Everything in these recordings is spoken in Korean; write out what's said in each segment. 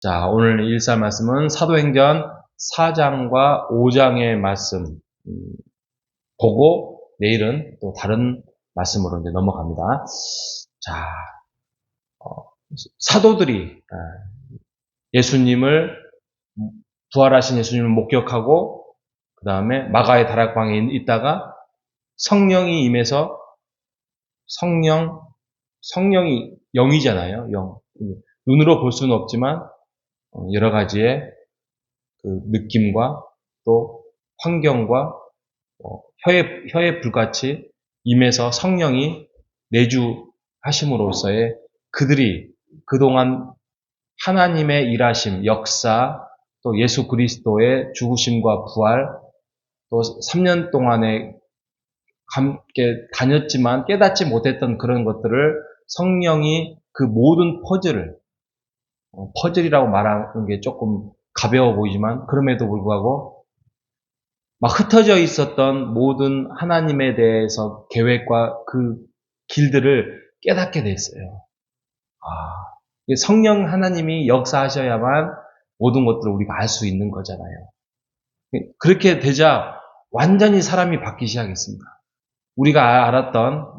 자, 오늘 일사 말씀은 사도행전 4장과 5장의 말씀 보고 내일은 또 다른 말씀으로 이제 넘어갑니다. 자, 사도들이 예수님을 부활하신 예수님을 목격하고 그 다음에 마가의 다락방에 있다가 성령이 임해서 성령이 영이잖아요. 영. 눈으로 볼 수는 없지만 여러 가지의 그 느낌과 또 환경과 혀의 불같이 임해서 성령이 내주하심으로써의 그들이 그동안 하나님의 일하심, 역사, 또 예수 그리스도의 죽으심과 부활, 또 3년 동안에 함께 다녔지만 깨닫지 못했던 그런 것들을 성령이 그 모든 퍼즐이라고 말하는 게 조금 가벼워 보이지만 그럼에도 불구하고 막 흩어져 있었던 모든 하나님에 대해서 계획과 그 길들을 깨닫게 됐어요. 성령 하나님이 역사하셔야만 모든 것들을 우리가 알 수 있는 거잖아요. 그렇게 되자 완전히 사람이 바뀌기 시작했습니다. 우리가 알았던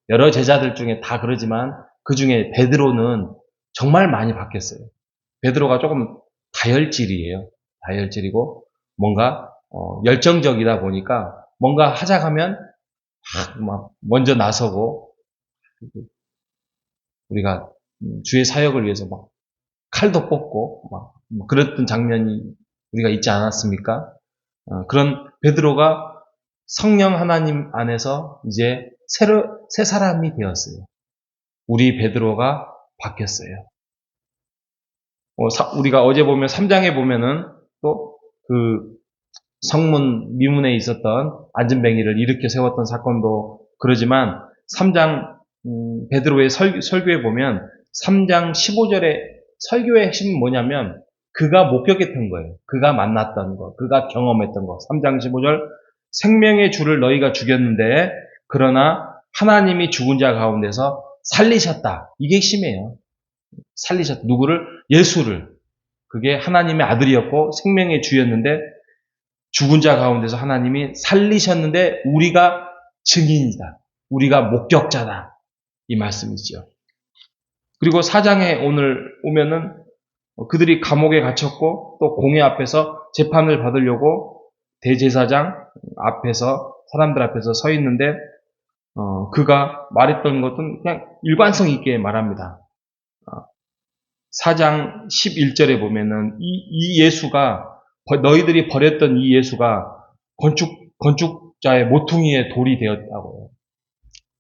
여러 제자들 중에 다 그러지만 그 중에 베드로는 정말 많이 바뀌었어요. 베드로가 조금 다혈질이에요. 다혈질이고 뭔가 열정적이다 보니까 뭔가 하자 하면 막 먼저 나서고 우리가 주의 사역을 위해서 막 칼도 뽑고 막 그랬던 장면이 우리가 있지 않았습니까? 그런 베드로가 성령 하나님 안에서 이제 새 사람이 되었어요. 우리 베드로가 바뀌었어요. 우리가 어제 보면 3장에 보면은 또 그 성문 미문에 있었던 안전뱅이를 일으켜 세웠던 사건도 그러지만 3장 베드로의 설교에 보면 3장 15절의 설교의 핵심은 뭐냐면 그가 목격했던 거예요. 그가 만났던 거, 그가 경험했던 거. 3장 15절 생명의 주를 너희가 죽였는데 그러나 하나님이 죽은 자 가운데서 살리셨다. 이게 핵심이에요. 살리셨다. 누구를? 예수를. 그게 하나님의 아들이었고 생명의 주였는데 죽은 자 가운데서 하나님이 살리셨는데 우리가 증인이다. 우리가 목격자다. 이 말씀이죠. 그리고 4장에 오늘 오면은 그들이 감옥에 gat혔고 또 공회 앞에서 재판을 받으려고 대제사장 앞에서 사람들 앞에서 서 있는데 그가 말했던 것은 그냥 일관성 있게 말합니다. 4장 11절에 보면은 이 예수가 너희들이 버렸던 이 예수가 건축자의 모퉁이의 돌이 되었다고요.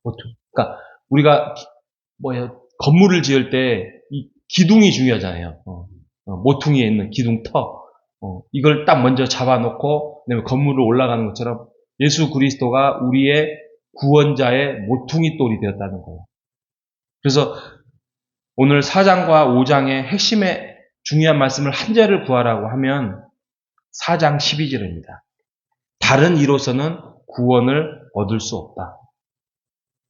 모퉁이. 그러니까 우리가 건물을 지을 때 이 기둥이 중요하잖아요. 모퉁이에 있는 기둥터. 이걸 딱 먼저 잡아놓고 그다음에 건물을 올라가는 것처럼 예수 그리스도가 우리의 구원자의 모퉁이 돌이 되었다는 거예요. 그래서 오늘 4장과 5장의 핵심의 중요한 말씀을 한 절을 구하라고 하면 4장 12절입니다. 다른 이로서는 구원을 얻을 수 없다.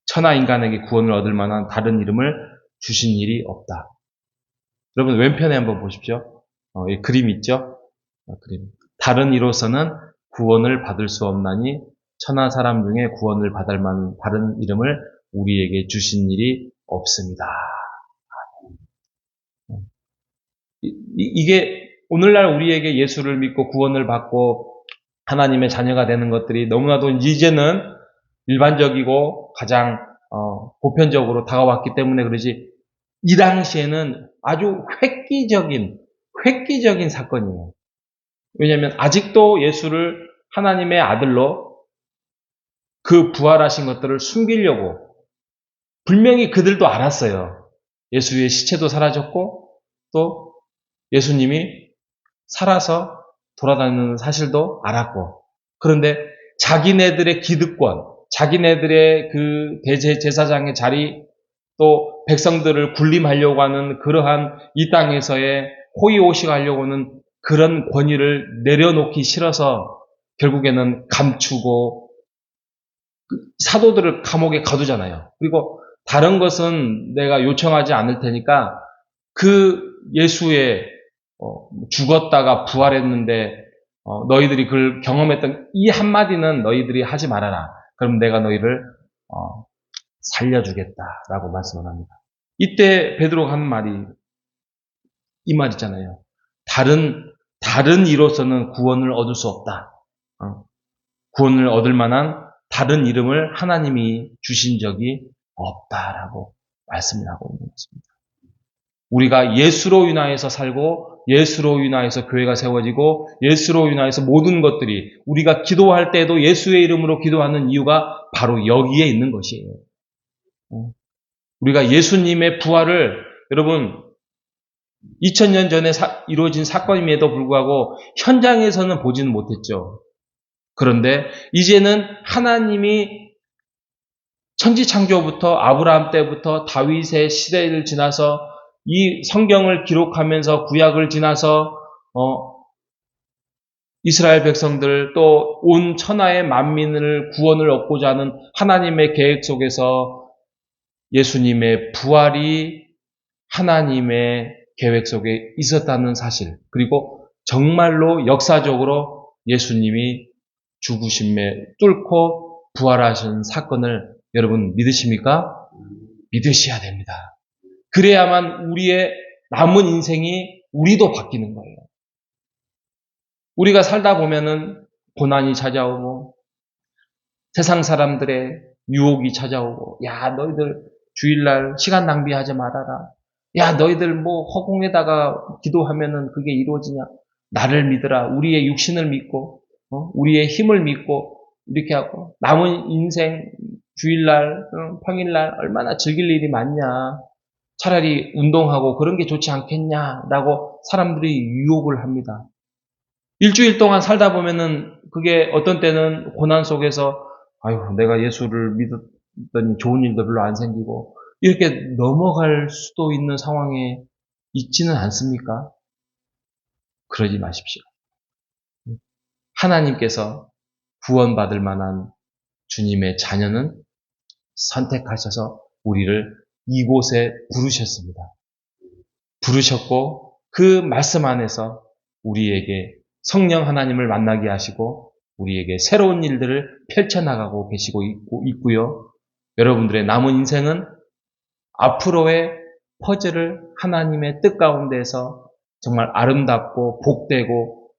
천하 인간에게 구원을 얻을 만한 다른 이름을 주신 일이 없다. 여러분 왼편에 한번 보십시오. 이 그림 있죠? 그림. 다른 이로서는 구원을 받을 수 없나니 천하 사람 중에 구원을 받을 만한 다른 이름을 우리에게 주신 일이 없습니다. 이게 오늘날 우리에게 예수를 믿고 구원을 받고 하나님의 자녀가 되는 것들이 너무나도 이제는 일반적이고 가장 보편적으로 다가왔기 때문에 그러지 이 당시에는 아주 획기적인 사건이에요. 왜냐하면 아직도 예수를 하나님의 아들로 그 부활하신 것들을 숨기려고 분명히 그들도 알았어요. 예수의 시체도 사라졌고 또 예수님이 살아서 돌아다니는 사실도 알았고 그런데 자기네들의 기득권, 자기네들의 그 대제사장의 자리 또 백성들을 군림하려고 하는 그러한 이 땅에서의 호의호식하려고 하는 그런 권위를 내려놓기 싫어서 결국에는 감추고 사도들을 감옥에 가두잖아요. 그리고 다른 것은 내가 요청하지 않을 테니까 그 예수의 죽었다가 부활했는데 너희들이 그걸 경험했던 이 한마디는 너희들이 하지 말아라. 그럼 내가 너희를 살려주겠다라고 말씀을 합니다. 이때 베드로가 한 말이 이 말이잖아요. 다른 이로서는 구원을 얻을 수 없다. 구원을 얻을 만한 다른 이름을 하나님이 주신 적이 없다라고 말씀을 하고 있는 것입니다. 우리가 예수로 인하여서 살고 예수로 인하여서 교회가 세워지고 예수로 인하여서 모든 것들이 우리가 기도할 때도 예수의 이름으로 기도하는 이유가 바로 여기에 있는 것이에요. 우리가 예수님의 부활을 여러분 2000년 전에 이루어진 사건임에도 불구하고 현장에서는 보지는 못했죠. 그런데 이제는 하나님이 천지창조부터 아브라함 때부터 다윗의 시대를 지나서 이 성경을 기록하면서 구약을 지나서 이스라엘 백성들 또 온 천하의 만민을 구원을 얻고자 하는 하나님의 계획 속에서 예수님의 부활이 하나님의 계획 속에 있었다는 사실, 그리고 정말로 역사적으로 예수님이 죽으심에 뚫고 부활하신 사건을 여러분 믿으십니까? 믿으셔야 됩니다. 그래야만 우리의 남은 인생이 우리도 바뀌는 거예요. 우리가 살다 보면은 고난이 찾아오고 세상 사람들의 유혹이 찾아오고, 야 너희들 주일날 시간 낭비하지 말아라. 야 너희들 뭐 허공에다가 기도하면은 그게 이루어지냐. 나를 믿으라. 우리의 육신을 믿고 우리의 힘을 믿고 이렇게 하고 남은 인생 주일날 평일날 얼마나 즐길 일이 많냐. 차라리 운동하고 그런 게 좋지 않겠냐라고 사람들이 유혹을 합니다. 일주일 동안 살다 보면은 그게 어떤 때는 고난 속에서 아유 내가 예수를 믿었더니 좋은 일도 별로 안 생기고 이렇게 넘어갈 수도 있는 상황에 있지는 않습니까? 그러지 마십시오. 하나님께서 구원받을 만한 주님의 자녀는 선택하셔서 우리를 이곳에 부르셨습니다. 부르셨고 그 말씀 안에서 우리에게 성령 하나님을 만나게 하시고 우리에게 새로운 일들을 펼쳐나가고 계시고 있고요. 여러분들의 남은 인생은 앞으로의 퍼즐을 하나님의 뜻 가운데서 정말 아름답고 복되고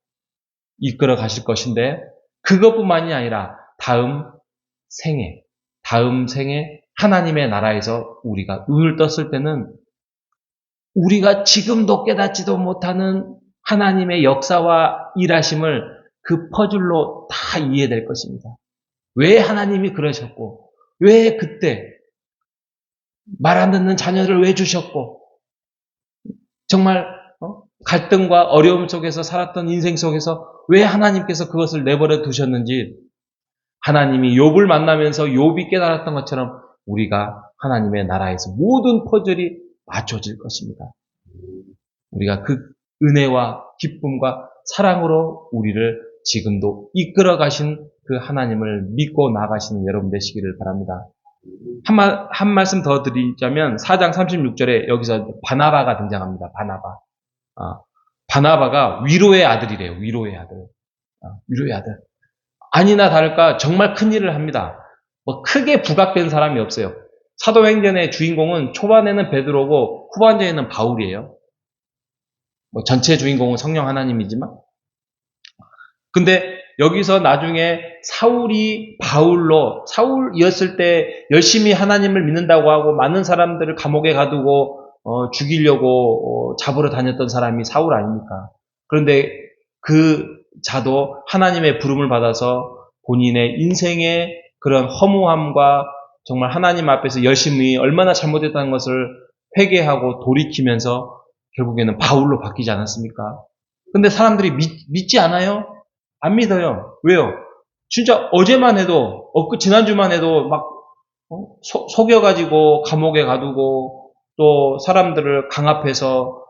이끌어 가실 것인데, 그것뿐만이 아니라 다음 생에 하나님의 나라에서 우리가 눈을 떴을 때는 우리가 지금도 깨닫지도 못하는 하나님의 역사와 일하심을 그 퍼즐로 다 이해될 것입니다. 왜 하나님이 그러셨고, 왜 그때 말 안 듣는 자녀를 왜 주셨고, 정말 갈등과 어려움 속에서 살았던 인생 속에서 왜 하나님께서 그것을 내버려 두셨는지, 하나님이 욥을 만나면서 욥이 깨달았던 것처럼 우리가 하나님의 나라에서 모든 퍼즐이 맞춰질 것입니다. 우리가 그 은혜와 기쁨과 사랑으로 우리를 지금도 이끌어 가신 그 하나님을 믿고 나가시는 여러분 되시기를 바랍니다. 한 말씀 더 드리자면 4장 36절에 여기서 바나바가 등장합니다. 바나바가 위로의 아들이래요. 위로의 아들. 위로의 아들. 아니나 다를까 정말 큰 일을 합니다. 뭐 크게 부각된 사람이 없어요. 사도행전의 주인공은 초반에는 베드로고 후반전에는 바울이에요. 뭐 전체 주인공은 성령 하나님이지만, 근데 여기서 나중에 사울이었을 때 열심히 하나님을 믿는다고 하고 많은 사람들을 감옥에 가두고 죽이려고 잡으러 다녔던 사람이 사울 아닙니까? 그런데 그 자도 하나님의 부름을 받아서 본인의 인생의 그런 허무함과 정말 하나님 앞에서 열심히 얼마나 잘못했다는 것을 회개하고 돌이키면서 결국에는 바울로 바뀌지 않았습니까? 근데 사람들이 믿지 않아요? 안 믿어요. 왜요? 진짜 어제만 해도, 지난주만 해도 막 속여가지고 감옥에 가두고 또 사람들을 강압해서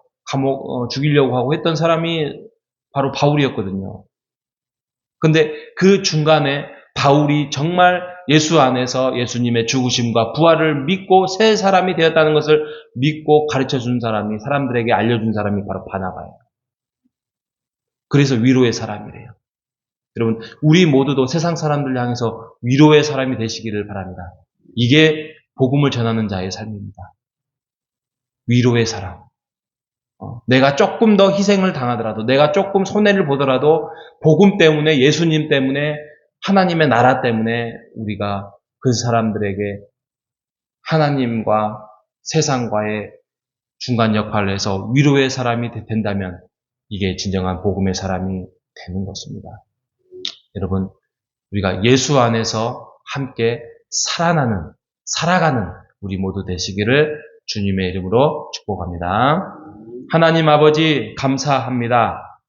죽이려고 하고 했던 사람이 바로 바울이었거든요. 근데 그 중간에 바울이 정말 예수 안에서 예수님의 죽으심과 부활을 믿고 새 사람이 되었다는 것을 믿고 가르쳐준 사람이, 사람들에게 알려준 사람이 바로 바나바예요. 그래서 위로의 사람이래요. 여러분, 우리 모두도 세상 사람들 향해서 위로의 사람이 되시기를 바랍니다. 이게 복음을 전하는 자의 삶입니다. 위로의 사람. 내가 조금 더 희생을 당하더라도, 내가 조금 손해를 보더라도 복음 때문에, 예수님 때문에, 하나님의 나라 때문에 우리가 그 사람들에게 하나님과 세상과의 중간 역할을 해서 위로의 사람이 된다면 이게 진정한 복음의 사람이 되는 것입니다. 여러분, 우리가 예수 안에서 함께 살아가는 우리 모두 되시기를 주님의 이름으로 축복합니다. 하나님 아버지 감사합니다.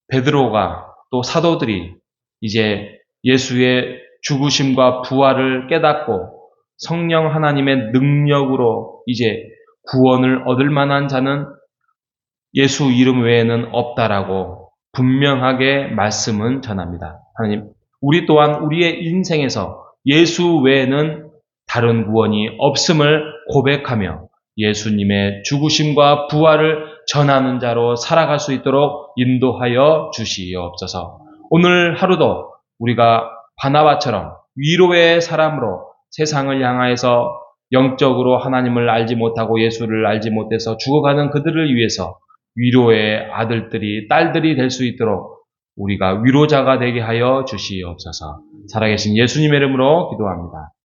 베드로가 또 사도들이 이제 예수의 죽으심과 부활을 깨닫고 성령 하나님의 능력으로 이제 구원을 얻을 만한 자는 예수 이름 외에는 없다라고 분명하게 말씀은 전합니다. 하나님, 우리 또한 우리의 인생에서 예수 외에는 다른 구원이 없음을 고백하며 예수님의 죽으심과 부활을 전하는 자로 살아갈 수 있도록 인도하여 주시옵소서. 오늘 하루도 우리가 바나바처럼 위로의 사람으로 세상을 향하여서 영적으로 하나님을 알지 못하고 예수를 알지 못해서 죽어가는 그들을 위해서 위로의 아들들이, 딸들이 될 수 있도록 우리가 위로자가 되게 하여 주시옵소서. 살아계신 예수님의 이름으로 기도합니다.